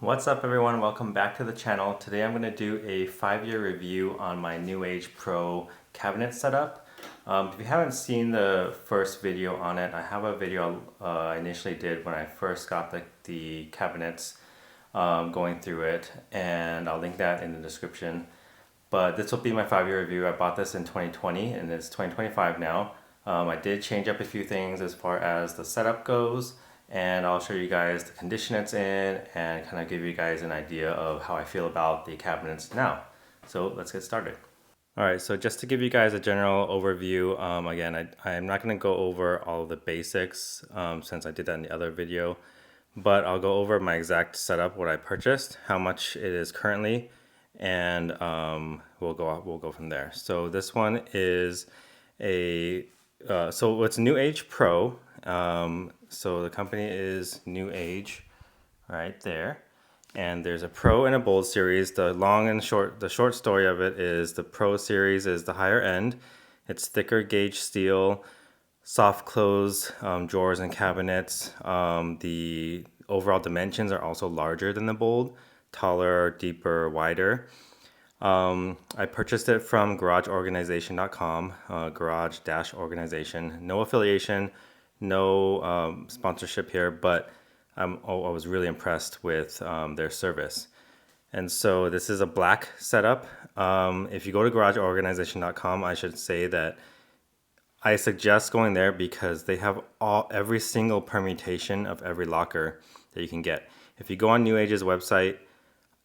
What's up everyone, welcome back to the channel. Today I'm going to do a 5-year review on my NewAge Pro cabinet setup. If you haven't seen the first video on it, I have a video I initially did when I first got the cabinets, going through it, and I'll link that in the description. But this will be my 5-year review. I bought this in 2020 and it's 2025 now. I did change up a few things as far as the setup goes, and I'll show you guys the condition it's in and kind of give you guys an idea of how I feel about the cabinets now. So let's get started. Alright, so just to give you guys a general overview, again, I'm not going to go over all of the basics since I did that in the other video, but I'll go over my exact setup, what I purchased, how much it is currently, and we'll go from there. So this one is so it's NewAge Pro. So the company is NewAge, right there. And there's a Pro and a Bold series. The short story of it is the Pro series is the higher end. It's thicker gauge steel, soft close drawers and cabinets. The overall dimensions are also larger than the Bold, taller, deeper, wider. I purchased it from garageorganization.com, garage-organization. No affiliation, no sponsorship here, but I was really impressed with their service. And so this is a black setup. If you go to garageorganization.com, I should say that I suggest going there because they have every single permutation of every locker that you can get. If you go on NewAge's website,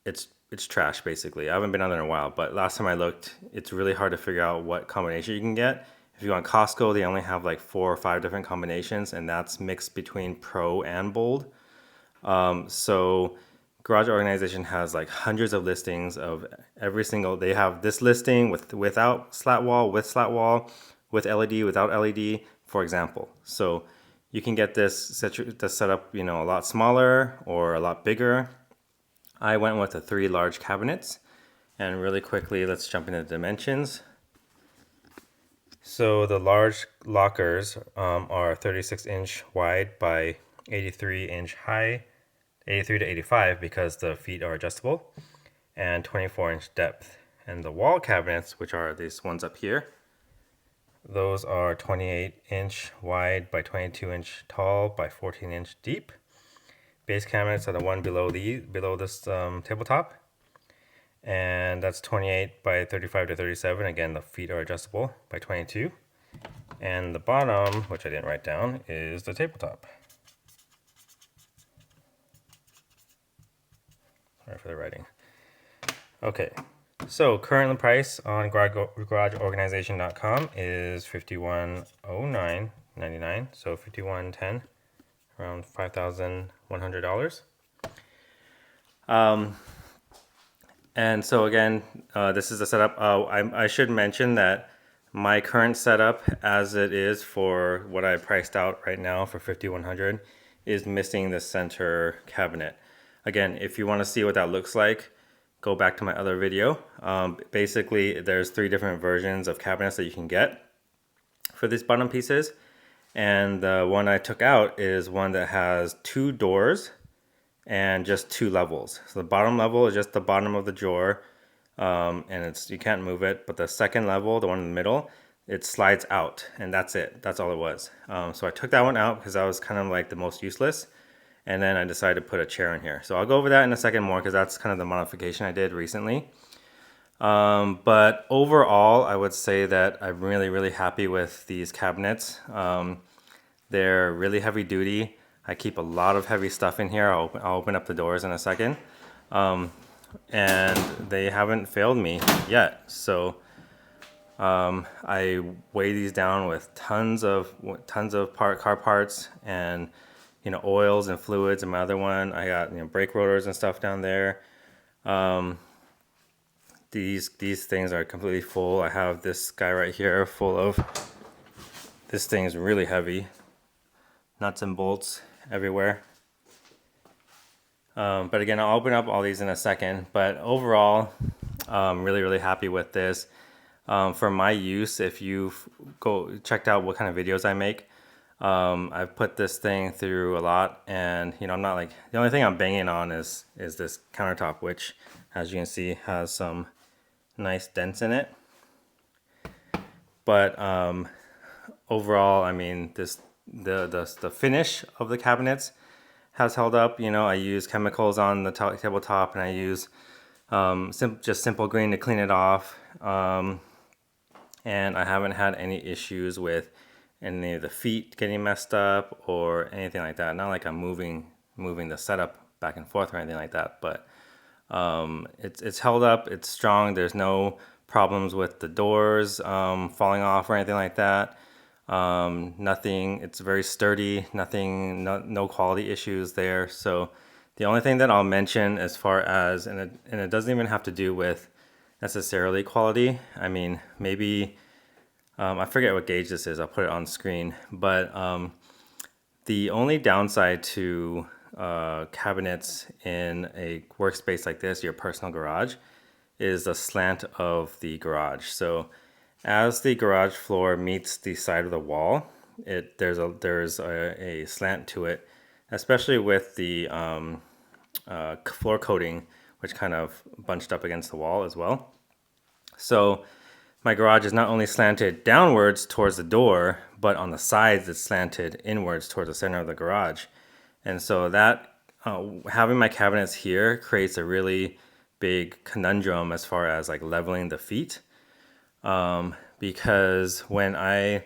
it's trash basically. I haven't been on there in a while, but last time I looked, it's really hard to figure out what combination you can get. If you go on Costco, they only have like 4 or 5 different combinations, and that's mixed between Pro and Bold. So Garage Organization has like hundreds of listings of every single. They have this listing without slat wall, with slat wall, with LED, without LED, for example. So you can get this setup, a lot smaller or a lot bigger. I went with the 3 large cabinets, and really quickly, let's jump into the dimensions. So the large lockers are 36-inch wide by 83-inch high, 83 to 85 because the feet are adjustable, and 24-inch depth. And the wall cabinets, which are these ones up here, those are 28-inch wide by 22-inch tall by 14-inch deep. Base cabinets are the one below this tabletop, and that's 28 by 35 to 37. Again, the feet are adjustable by 22. And the bottom, which I didn't write down, is the tabletop. Sorry for the writing. Okay, so current price on garageorganization.com is $5109.99, so $5110, around $5,100. And so again, this is the setup. I should mention that my current setup, as it is for what I priced out right now for $5,100, is missing the center cabinet. Again, if you want to see what that looks like, go back to my other video. Basically, there's 3 different versions of cabinets that you can get for these bottom pieces. And the one I took out is one that has 2 doors and just 2 levels. So the bottom level is just the bottom of the drawer, and you can't move it. But the second level, the one in the middle, it slides out, and that's it. That's all it was. So I took that one out because that was kind of like the most useless. And then I decided to put a chair in here. So I'll go over that in a second more because that's kind of the modification I did recently. But overall, I would say that I'm really, really happy with these cabinets. They're really heavy duty. I keep a lot of heavy stuff in here. I'll open up the doors in a second. And they haven't failed me yet. So I weigh these down with tons of car parts and oils and fluids. In my other one, I got brake rotors and stuff down there. These things are completely full. I have this guy right here full of, this thing is really heavy, nuts and bolts everywhere. But again, I'll open up all these in a second. But overall, really, really happy with this. For my use, if you've checked out what kind of videos I make, I've put this thing through a lot, and I'm not like, the only thing I'm banging on is this countertop, which, as you can see, has some nice dents in it. But overall, I mean, the finish of the cabinets has held up. I use chemicals on the tabletop, and I use just simple green to clean it off. And I haven't had any issues with any of the feet getting messed up or anything like that. Not like I'm moving the setup back and forth or anything like that, but it's held up. It's strong. There's no problems with the doors falling off or anything like that. Nothing. It's very sturdy. Nothing. No quality issues there. So the only thing that I'll mention, as far as, and it doesn't even have to do with necessarily quality. I mean, maybe I forget what gauge this is. I'll put it on screen. But the only downside to cabinets in a workspace like this, your personal garage, is the slant of the garage. So as the garage floor meets the side of the wall, there's a slant to it, especially with the floor coating, which kind of bunched up against the wall as well. So my garage is not only slanted downwards towards the door, but on the sides it's slanted inwards towards the center of the garage. And so that having my cabinets here creates a really big conundrum as far as like leveling the feet. Because when I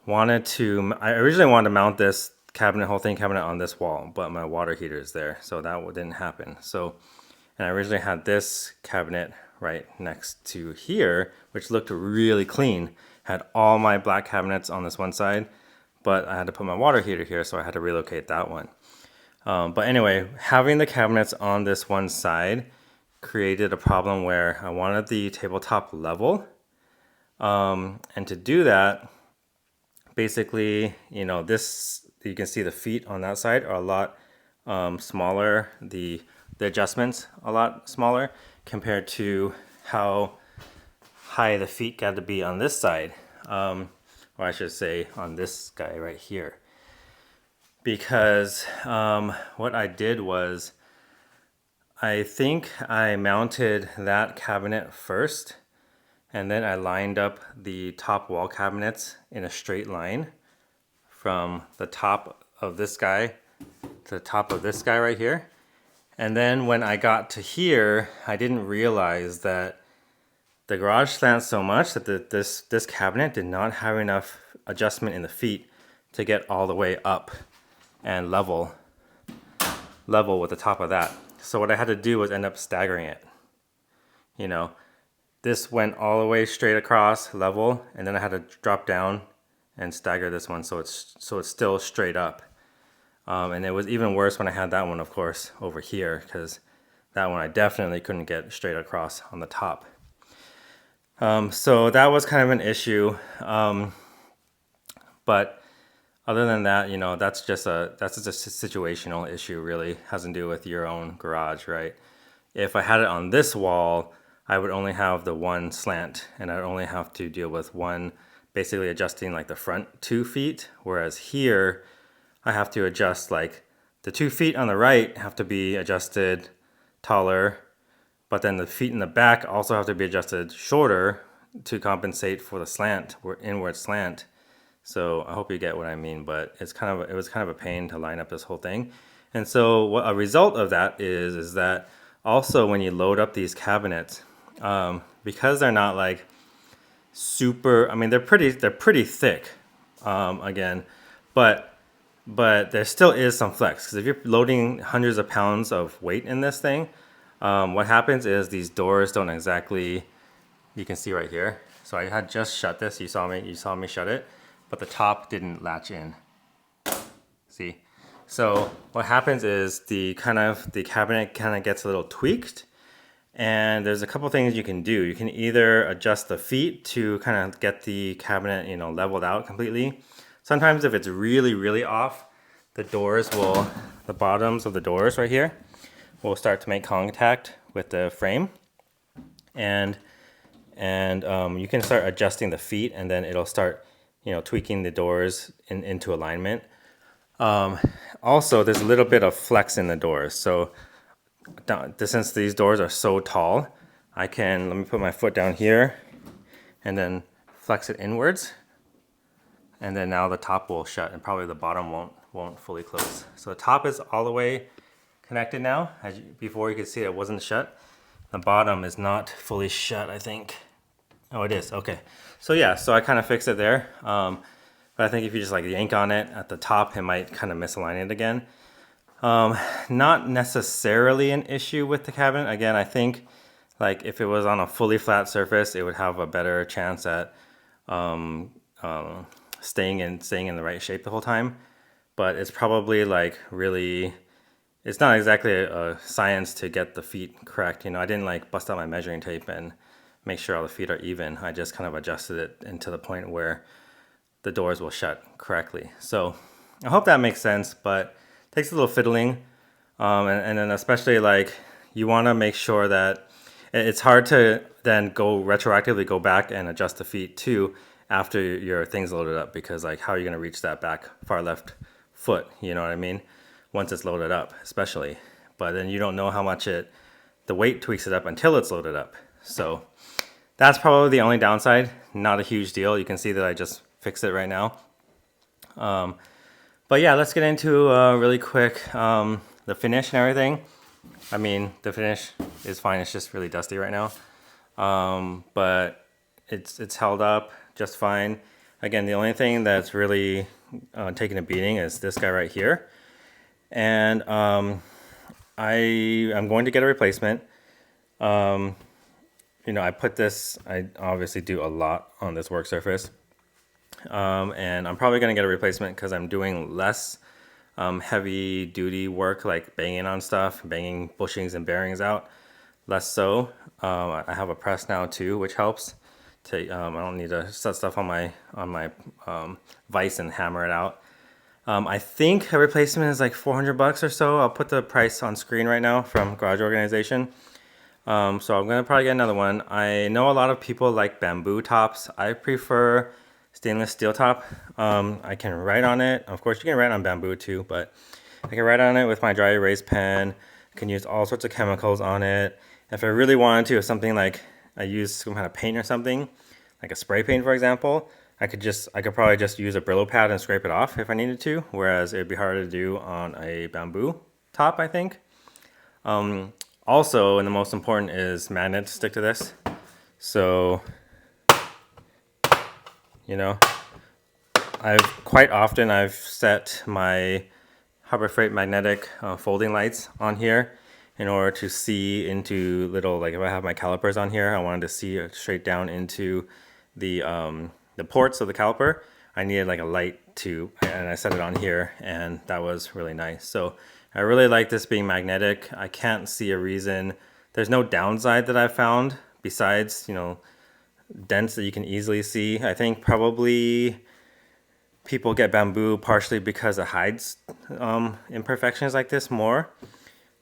originally wanted to mount this whole cabinet on this wall, but my water heater is there, so that didn't happen. So, and I originally had this cabinet right next to here, which looked really clean. Had all my black cabinets on this one side, but I had to put my water heater here, so I had to relocate that one. But anyway, having the cabinets on this one side created a problem where I wanted the tabletop level. And to do that, basically, this, you can see the feet on that side are a lot smaller. The adjustments a lot smaller compared to how high the feet got to be on this side, or I should say on this guy right here. Because what I did was, I think I mounted that cabinet first, and then I lined up the top wall cabinets in a straight line from the top of this guy to the top of this guy right here. And then when I got to here, I didn't realize that the garage slants so much that this cabinet did not have enough adjustment in the feet to get all the way up and level with the top of that. So what I had to do was end up staggering it. This went all the way straight across level, and then I had to drop down and stagger this one so it's still straight up. And it was even worse when I had that one, of course, over here, because that one I definitely couldn't get straight across on the top. So that was kind of an issue. But other than that, that's just a situational issue, really. It has to do with your own garage, right? If I had it on this wall, I would only have the one slant, and I'd only have to deal with one, basically adjusting like the front 2 feet. Whereas here, I have to adjust, like, the 2 feet on the right have to be adjusted taller, but then the feet in the back also have to be adjusted shorter to compensate for the slant, or inward slant. So I hope you get what I mean, but it was kind of a pain to line up this whole thing. And so what a result of that is that also when you load up these cabinets, because they're not like super, I mean, they're pretty thick, again, but there still is some flex, because if you're loading hundreds of pounds of weight in this thing, what happens is these doors don't exactly, you can see right here. So I had just shut this, you saw me shut it, but the top didn't latch in. See? So what happens is the cabinet kind of gets a little tweaked, and there's a couple things you can do. You can either adjust the feet to kind of get the cabinet, leveled out completely. Sometimes if it's really, really off, the bottoms of the doors right here will start to make contact with the frame, and you can start adjusting the feet, and then it'll start you know, tweaking the doors into alignment. Also, there's a little bit of flex in the doors. So since these doors are so tall, let me put my foot down here and then flex it inwards. And then now the top will shut and probably the bottom won't fully close. So the top is all the way connected now. Before you could see it wasn't shut. The bottom is not fully shut, I think. Oh, it is, okay. So yeah, so I kind of fixed it there. But I think if you just like yank on it at the top, it might kind of misalign it again. Not necessarily an issue with the cabinet. Again, I think like if it was on a fully flat surface, it would have a better chance at staying in the right shape the whole time. But it's probably like really, it's not exactly a science to get the feet correct. You know, I didn't like bust out my measuring tape and make sure all the feet are even. I just kind of adjusted it into the point where the doors will shut correctly. So I hope that makes sense, but it takes a little fiddling. And then especially like you want to make sure that it's hard to then retroactively go back and adjust the feet too after your thing's loaded up, because like how are you going to reach that back far left foot, you know what I mean, once it's loaded up especially. But then you don't know how much the weight tweaks it up until it's loaded up. So that's probably the only downside. Not a huge deal. You can see that I just fixed it right now. But yeah, let's get into really quick the finish and everything. I mean, the finish is fine. It's just really dusty right now. But it's held up just fine. Again, the only thing that's really taking a beating is this guy right here. And I'm going to get a replacement. You know, I obviously do a lot on this work surface. And I'm probably going to get a replacement because I'm doing less heavy duty work, like banging on stuff, banging bushings and bearings out, less so. I have a press now too, which helps. I don't need to set stuff on my vise and hammer it out. I think a replacement is like $400 or so. I'll put the price on screen right now from Garage Organization. So I'm gonna probably get another one. I know a lot of people like bamboo tops. I prefer stainless steel top. I can write on it. Of course, you can write on bamboo too, but I can write on it with my dry erase pen. I can use all sorts of chemicals on it. If I really wanted to, if something like I use some kind of paint or something, like a spray paint, for example, I could probably just use a Brillo pad and scrape it off if I needed to, whereas it'd be harder to do on a bamboo top, I think. Also, and the most important is magnets stick to this. So, you know, quite often I've set my Harbor Freight magnetic folding lights on here in order to see into little, like if I have my calipers on here, I wanted to see straight down into the ports of the caliper. I needed like a light and I set it on here, and that was really nice. So I really like this being magnetic. I can't see a reason. There's no downside that I've found besides, you know, dents that you can easily see. I think probably people get bamboo partially because it hides imperfections like this more.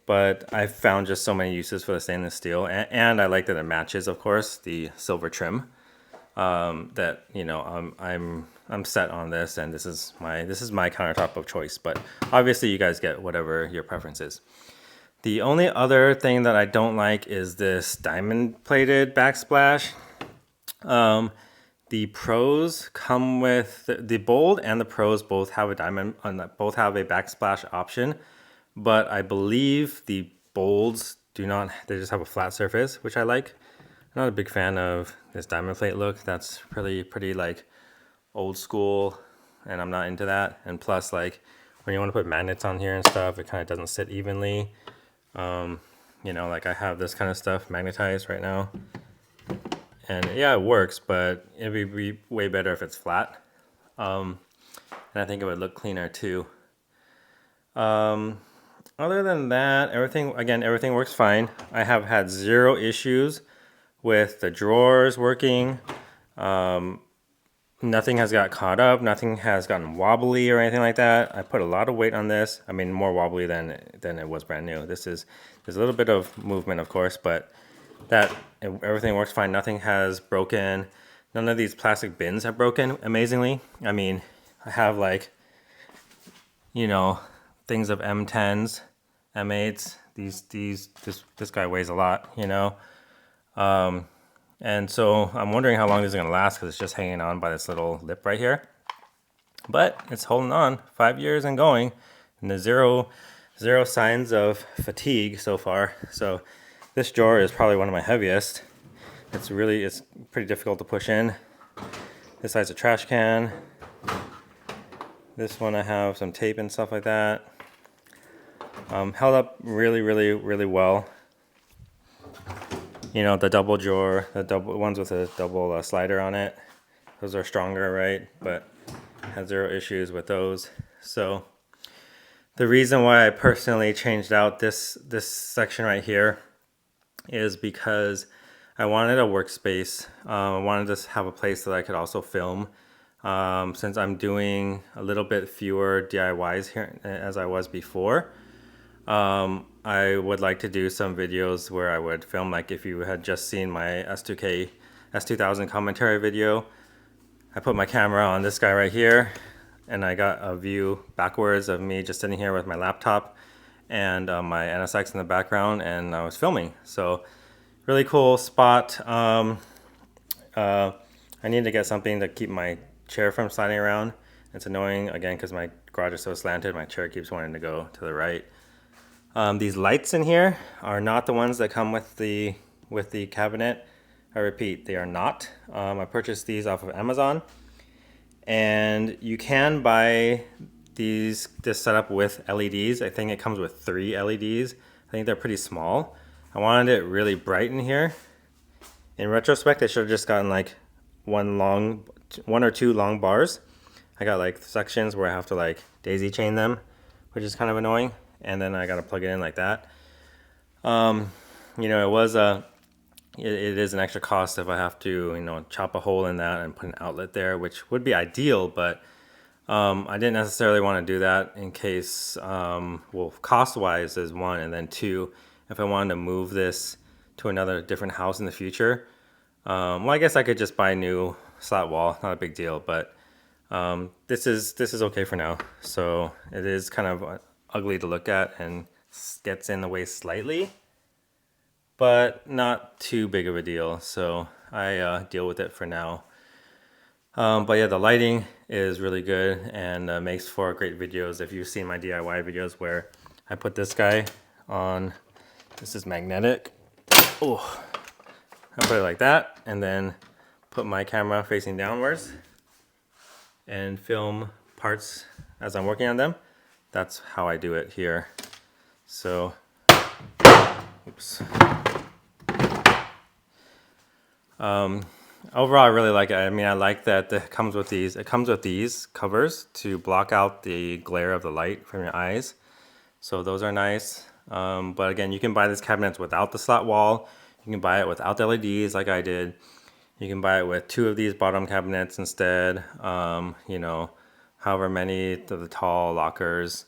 But I've found just so many uses for the stainless steel, and I like that it matches, of course, the silver trim. That, you know, I'm set on this, and this is my countertop of choice. But obviously, you guys get whatever your preference is. The only other thing that I don't like is this diamond plated backsplash. The Pros come with the Bold and the Pros both have a both have a backsplash option, but I believe the Bolds do not. They just have a flat surface, which I like. I'm not a big fan of this diamond plate look. That's pretty like old school, and I'm not into that. And plus, like when you want to put magnets on here and stuff, it kind of doesn't sit evenly. You know, like I have this kind of stuff magnetized right now, and yeah, it works, but it'd be way better if it's flat. And I think it would look cleaner too. Other than that, everything works fine. I have had zero issues with the drawers working. Nothing has got caught up. Nothing has gotten wobbly or anything like that. I put a lot of weight on this. I mean, more wobbly than it was brand new. There's a little bit of movement, of course, but everything works fine. Nothing has broken. None of these plastic bins have broken, amazingly. I mean, I have like, you know, things of M10s, M8s. This guy weighs a lot, you know. And so I'm wondering how long this is gonna last because it's just hanging on by this little lip right here. But it's holding on 5 years and going, and there's zero signs of fatigue so far. So this drawer is probably one of my heaviest. It's pretty difficult to push in. This side's a trash can. This one I have some tape and stuff like that. Held up really well. You know, the double drawer, the double ones with a double slider on it. Those are stronger, right? But had zero issues with those. So the reason why I personally changed out this section right here is because I wanted a workspace. I wanted to have a place that I could also film. Since I'm doing a little bit fewer DIYs here as I was before, I would like to do some videos where I would film, like if you had just seen my S2000 commentary video, I put my camera on this guy right here and I got a view backwards of me just sitting here with my laptop and my NSX in the background, and I was filming. So really cool spot. I need to get something to keep my chair from sliding around. It's annoying, again, because my garage is so slanted, my chair keeps wanting to go to the right. These lights in here are not the ones that come with the cabinet. I repeat, they are not. I purchased these off of Amazon, and you can buy this setup with LEDs. I think it comes with 3 LEDs. I think they're pretty small. I wanted it really bright in here. In retrospect, I should have just gotten like one or two long bars. I got like sections where I have to like daisy chain them, which is kind of annoying. And then I got to plug it in like that. You know, it is an extra cost if I have to, you know, chop a hole in that and put an outlet there, which would be ideal, but I didn't necessarily want to do that in case, well, cost-wise is one, and then two, if I wanted to move this to another different house in the future, well, I guess I could just buy a new slat wall, not a big deal, but this is okay for now. So it is kind of ugly to look at and gets in the way slightly, but not too big of a deal. So I deal with it for now. But yeah, the lighting is really good and makes for great videos. If you've seen my DIY videos where I put this guy on, this is magnetic. Oh, I put it like that and then put my camera facing downwards and film parts as I'm working on them. That's how I do it here. So, oops. Overall, I really like it. I mean, I like that it comes with these covers to block out the glare of the light from your eyes. So those are nice. But again, you can buy this cabinet without the slot wall. You can buy it without the LEDs like I did. You can buy it with 2 of these bottom cabinets instead. You know, however many of the tall lockers.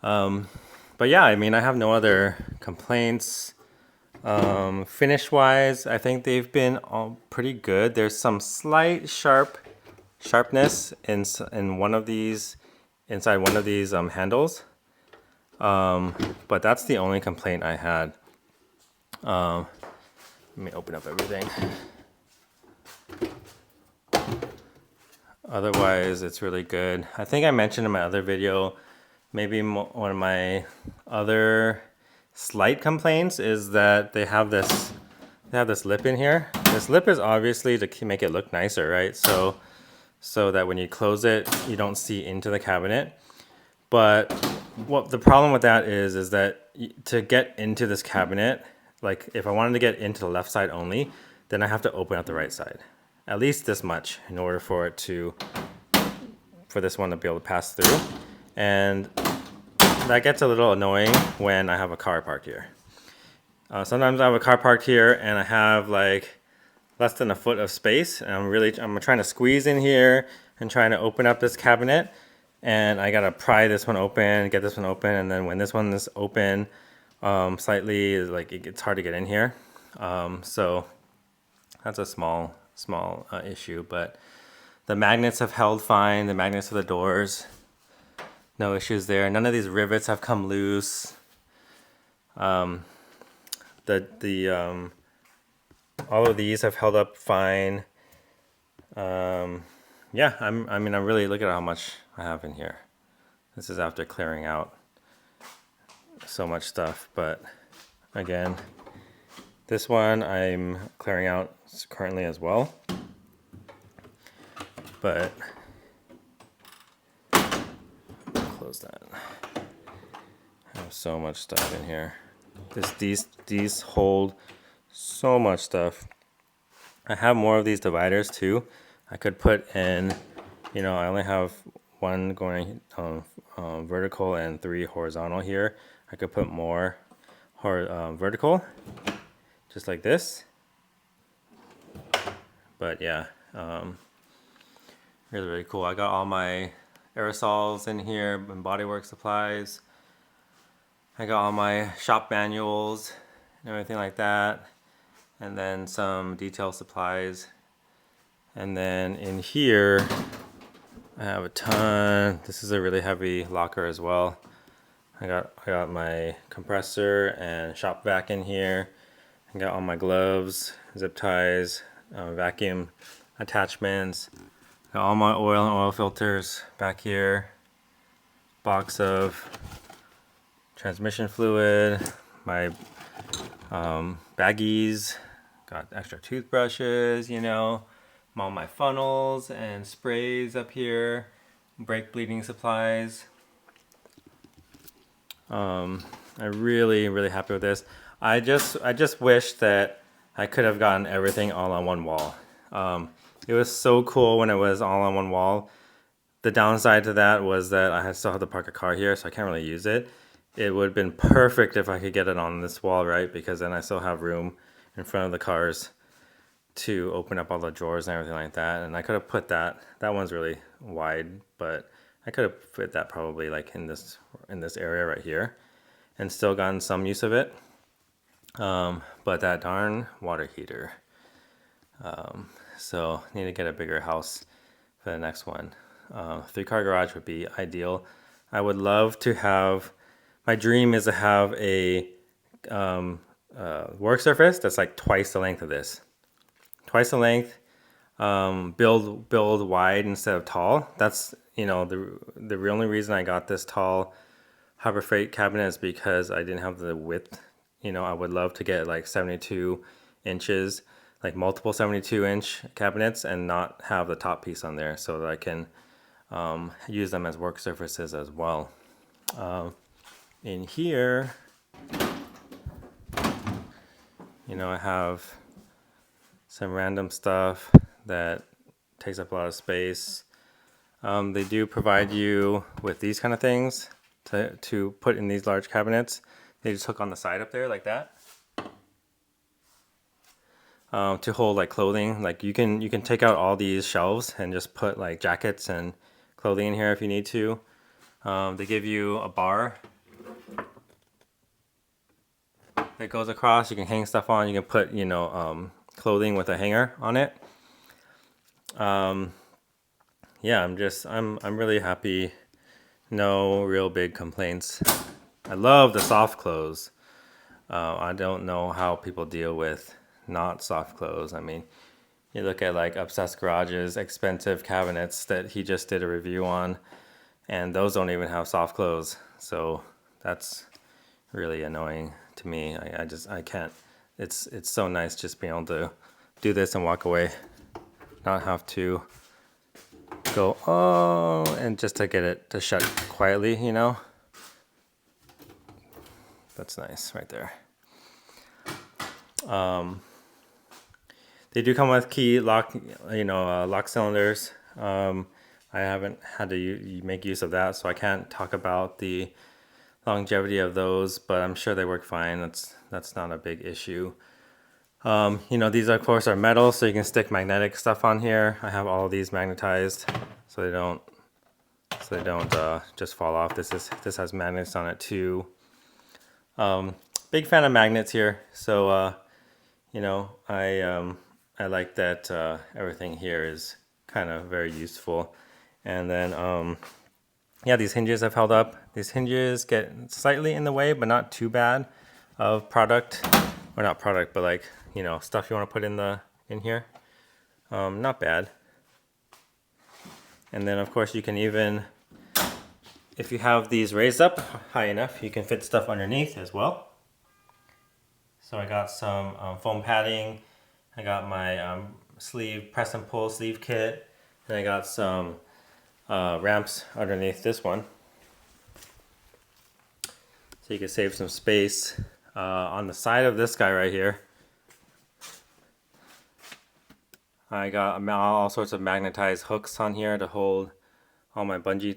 But yeah, I mean, I have no other complaints. Finish wise, I think they've been all pretty good. There's some slight sharpness in one of these, inside one of these handles. But that's the only complaint I had. Let me open up everything. Otherwise, it's really good. I think I mentioned in my other video, maybe one of my other slight complaints is that they have this lip in here. This lip is obviously to make it look nicer, right? So that when you close it, you don't see into the cabinet. But what the problem with that is that to get into this cabinet, like if I wanted to get into the left side only, then I have to open up the right side. At least this much in order for this one to be able to pass through. And that gets a little annoying when I have a car parked here. Sometimes I have a car parked here and I have like less than a foot of space, and I'm trying to squeeze in here and trying to open up this cabinet, and I gotta pry this one open, get this one open, and then when this one is open slightly, like it's hard to get in here. So that's a small issue, but the magnets have held fine. The magnets for the doors, no issues there. None of these rivets have come loose. All of these have held up fine. Yeah, I mean, I'm really looking at how much I have in here. This is after clearing out so much stuff, but again, this one I'm clearing out currently as well. But close that. I have so much stuff in here. These hold so much stuff. I have more of these dividers too. I could put in, you know, I only have one going vertical and 3 horizontal here. I could put more vertical, just like this. But yeah, really cool. I got all my aerosols in here and bodywork supplies. I got all my shop manuals and everything like that, and then some detail supplies. And then in here I have a ton. This is a really heavy locker as well. I got my compressor and shop vac in here. I got all my gloves, zip ties, vacuum attachments. Got all my oil and oil filters back here. Box of transmission fluid, my baggies, got extra toothbrushes, you know, all my funnels and sprays up here, brake bleeding supplies. I'm really happy with this. I just wish that I could have gotten everything all on one wall. It was so cool when it was all on one wall. The downside to that was that I still had to park a car here, so I can't really use it. It would have been perfect if I could get it on this wall, right? Because then I still have room in front of the cars to open up all the drawers and everything like that. And I could have put that one's really wide, but I could have put that probably like in this area right here and still gotten some use of it. But that darn water heater. So need to get a bigger house for the next one. 3-car garage would be ideal. I would love to have, my dream is to have a work surface that's like twice the length of this. Twice the length, build wide instead of tall. That's, you know, the only reason I got this tall Harbor Freight cabinet is because I didn't have the width. You know, I would love to get like 72 inches, like multiple 72-inch cabinets, and not have the top piece on there, so that I can use them as work surfaces as well. In here, you know, I have some random stuff that takes up a lot of space. They do provide you with these kind of things to put in these large cabinets. They just hook on the side up there like that. To hold like clothing. Like you can take out all these shelves and just put like jackets and clothing in here if you need to. They give you a bar that goes across. You can hang stuff on. You can put, you know, clothing with a hanger on it. Yeah, I'm really happy. No real big complaints. I love the soft close. I don't know how people deal with not soft close. I mean, you look at like Obsessed Garage's expensive cabinets that he just did a review on, and those don't even have soft close. So that's really annoying to me. I can't. It's so nice just being able to do this and walk away, not have to go and just to get it to shut quietly, you know. That's nice right there. They do come with key lock, you know, lock cylinders. I haven't had to make use of that, so I can't talk about the longevity of those, but I'm sure they work fine. That's not a big issue. You know, these of course are metal, so you can stick magnetic stuff on here. I have all of these magnetized, so they don't just fall off. This has magnets on it too. Big fan of magnets here, so you know, I I like that everything here is kind of very useful. And then, yeah, these hinges have held up. These hinges get slightly in the way, but not too bad of product, or not product, but like, you know, stuff you want to put in here. Not bad. And then of course you can even, if you have these raised up high enough, you can fit stuff underneath as well. So I got some foam padding. I got my sleeve, press and pull sleeve kit. And I got some ramps underneath this one. So you can save some space. On the side of this guy right here, I got all sorts of magnetized hooks on here to hold all my bungee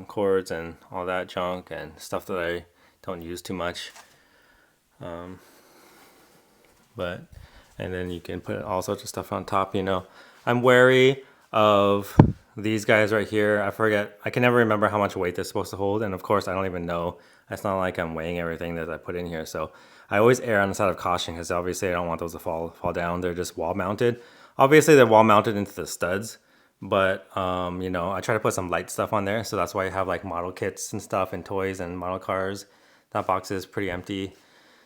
cords and all that junk and stuff that I don't use too much. And then you can put all sorts of stuff on top, you know. I'm wary of these guys right here. I can never remember how much weight they're supposed to hold, and of course I don't even know. It's not like I'm weighing everything that I put in here, so I always err on the side of caution because obviously I don't want those to fall down. They're just wall mounted. Obviously they're wall mounted into the studs, but you know, I try to put some light stuff on there, so that's why I have like model kits and stuff and toys and model cars. That box is pretty empty.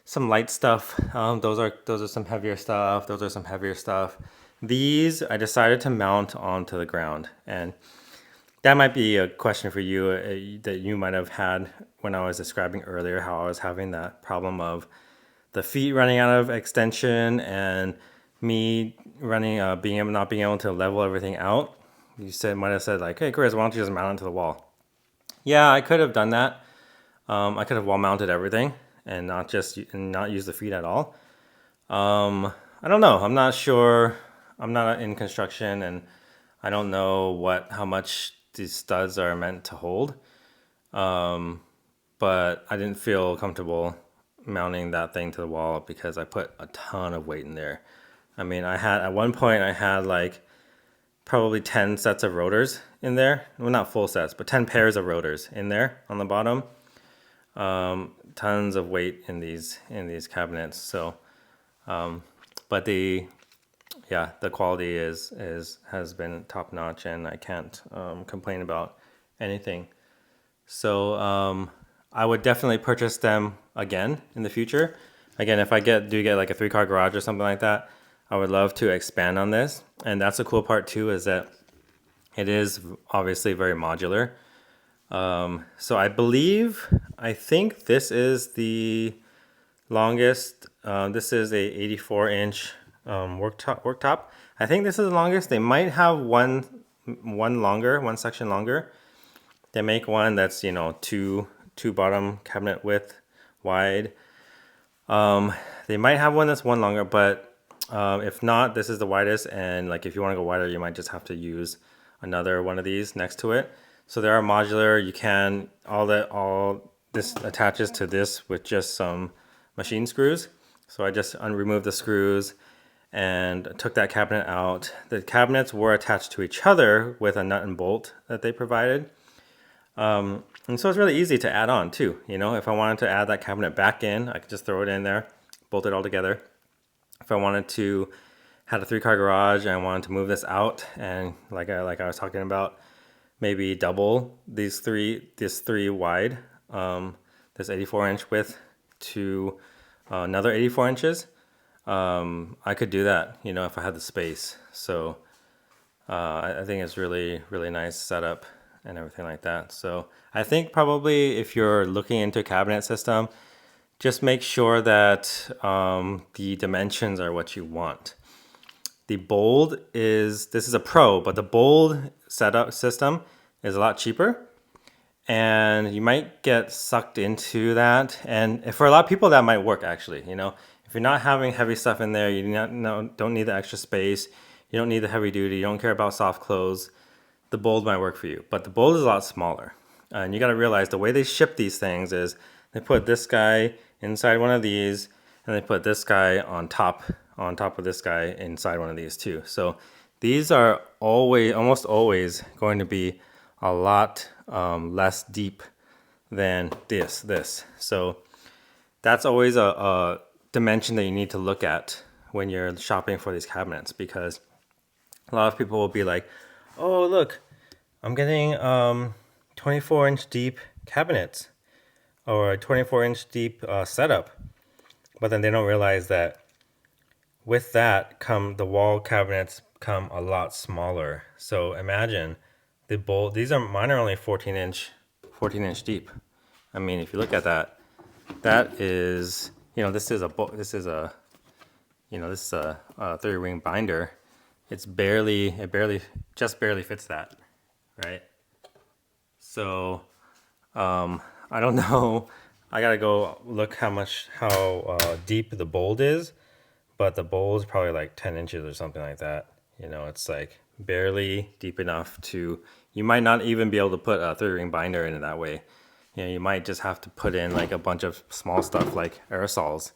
Some light stuff. Those are some heavier stuff. Those are some heavier stuff. These I decided to mount onto the ground, and that might be a question for you that you might have had when I was describing earlier how I was having that problem of the feet running out of extension and me running not being able to level everything out. You might have said like, hey Chris, why don't you just mount it to the wall? Yeah, I could have done that. I could have wall mounted everything and not use the feet at all. I don't know. I'm not sure. I'm not in construction, and I don't know how much these studs are meant to hold. But I didn't feel comfortable mounting that thing to the wall because I put a ton of weight in there. I mean, at one point I had like probably 10 sets of rotors in there. Well, not full sets, but 10 pairs of rotors in there on the bottom. Tons of weight in these cabinets. So, but the quality has been top notch, and I can't complain about anything. So I would definitely purchase them again in the future. Again, if I do get like a 3-car garage or something like that, I would love to expand on this. And that's the cool part too, is that it is obviously very modular. So I think this is the longest. This is a 84-inch worktop. I think this is the longest. They might have one section longer. They make one that's, you know, two bottom cabinet width wide. They might have one that's one longer, but if not, this is the widest. And like if you want to go wider, you might just have to use another one of these next to it. So they are modular. You can all this attaches to this with just some machine screws. So I just removed the screws and took that cabinet out. The cabinets were attached to each other with a nut and bolt that they provided. And so it's really easy to add on too. You know, if I wanted to add that cabinet back in, I could just throw it in there, bolt it all together. If I wanted to had a 3-car garage and I wanted to move this out, and like I was talking about, maybe double this three wide, this 84-inch width to another 84 inches. I could do that, you know, if I had the space. So I think it's really, really nice setup and everything like that. So I think probably if you're looking into a cabinet system, just make sure that the dimensions are what you want. The bold this is a Pro, but the bold setup system is a lot cheaper, and you might get sucked into that. And for a lot of people, that might work actually. You know, if you're not having heavy stuff in there, you don't need the extra space, you don't need the heavy duty, you don't care about soft clothes, the bold might work for you. But the bold is a lot smaller, and you got to realize the way they ship these things is they put this guy inside one of these, and they put this guy on top of this guy inside one of these too. So these are almost always going to be a lot less deep than this. So that's always a dimension that you need to look at when you're shopping for these cabinets, because a lot of people will be like, oh, look, I'm getting 24-inch deep cabinets or a 24-inch deep setup. But then they don't realize that with that the wall cabinets come a lot smaller. So imagine mine are only 14-inch deep. I mean, if you look at that, that is, this is a 3-ring binder. It just barely fits that, right? So I don't know. I gotta go look how deep the bolt is, but the bolt is probably like 10 inches or something like that. It's like barely deep enough you might not even be able to put a 3-ring binder in it that way. You might just have to put in like a bunch of small stuff like aerosols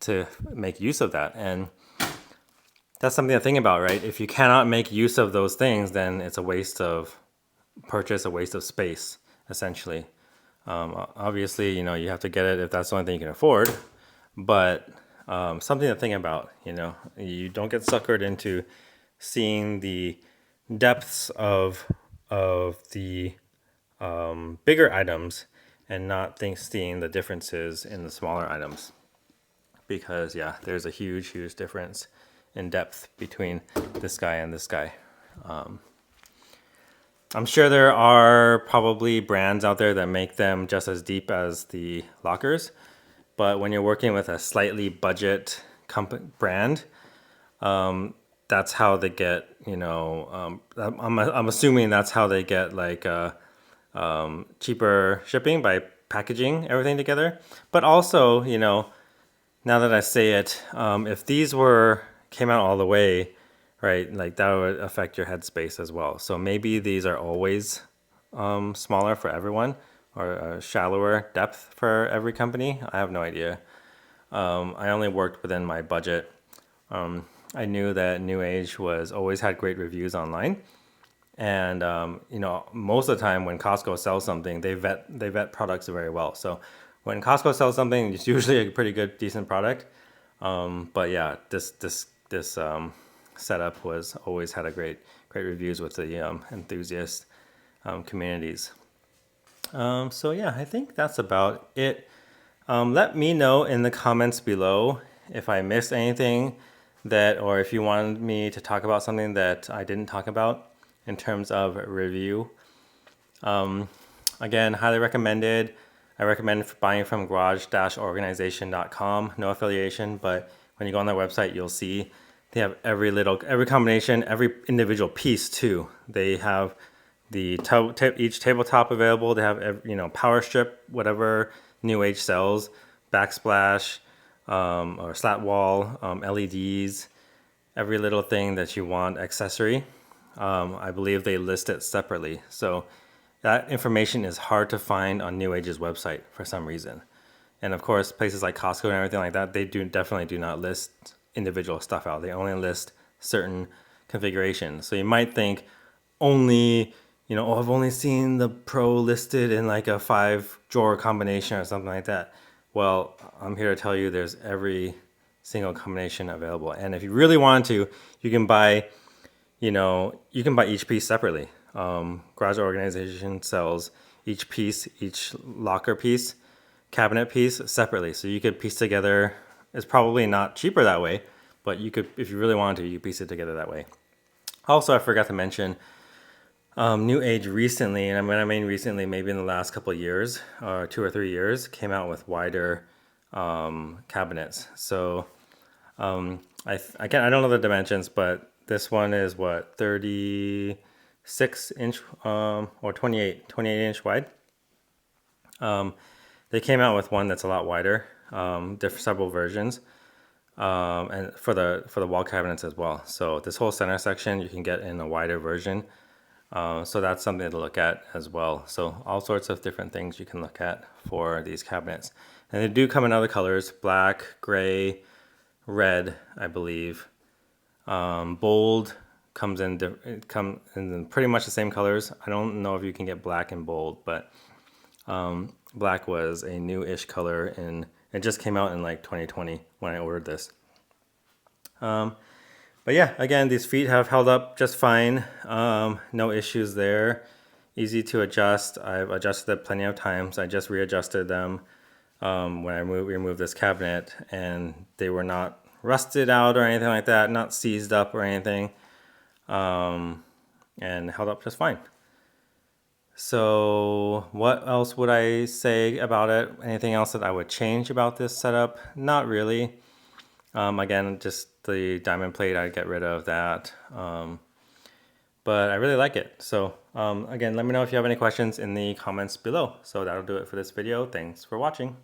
to make use of that. And that's something to think about, right? If you cannot make use of those things, then it's a waste of purchase, a waste of space, essentially. Obviously, you have to get it if that's the only thing you can afford, but something to think about. You don't get suckered into seeing the depths of the bigger items and not seeing the differences in the smaller items, because there's a huge difference in depth between this guy and this guy. I'm sure there are probably brands out there that make them just as deep as the lockers, but when you're working with a slightly budget brand, that's how they get, I'm assuming that's how they get like cheaper shipping by packaging everything together. But also, now that I say it, if these came out all the way, right, like that would affect your headspace as well. So maybe these are always smaller for everyone, or a shallower depth for every company. I have no idea. I only worked within my budget. I knew that NewAge always had great reviews online, and most of the time when Costco sells something, they vet products very well. So when Costco sells something, it's usually a pretty good, decent product. But yeah, this setup always had a great reviews with the enthusiast communities. So yeah, I think that's about it. Let me know in the comments below if I missed anything or if you wanted me to talk about something that I didn't talk about in terms of review. Again, highly recommended. I recommend buying from garage-organization.com. No affiliation, but when you go on their website, you'll see they have every combination, every individual piece too. They have each tabletop available. They have power strip, whatever NewAge sells, backsplash, or slat wall, LEDs, every little thing that you want accessory. I believe they list it separately. So that information is hard to find on NewAge's website for some reason. And of course, places like Costco and everything like that, they definitely do not list individual stuff out. They only list certain configurations. So you might think only, I've only seen the Pro listed in like a 5-drawer combination or something like that. Well, I'm here to tell you there's every single combination available. And if you really want to, you can buy each piece separately. Garage Organization sells each locker piece, cabinet piece separately. So you could piece together. It's probably not cheaper that way, but you could, if you really wanted to, you could piece it together that way. Also, I forgot to mention, NewAge recently, and when I mean recently, maybe in the last couple of years, or 2 or 3 years, came out with wider cabinets. So I don't know the dimensions, but this one is 36-inch or 28-inch wide. They came out with one that's a lot wider, several versions, and for the wall cabinets as well. So this whole center section you can get in a wider version. So that's something to look at as well. So all sorts of different things you can look at for these cabinets. And they do come in other colors: black, gray, red, I believe. Bold comes in pretty much the same colors. I don't know if you can get black and bold, but black was a new-ish color, and it just came out in like 2020 when I ordered this. But yeah, again, these feet have held up just fine. No issues there. Easy to adjust. I've adjusted it plenty of times. I just readjusted them when I removed this cabinet, and they were not rusted out or anything like that, not seized up or anything, and held up just fine. So what else would I say about it? Anything else that I would change about this setup? Not really. Again, just the diamond plate, I'd get rid of that. But I really like it. So again, let me know if you have any questions in the comments below. So that'll do it for this video. Thanks for watching.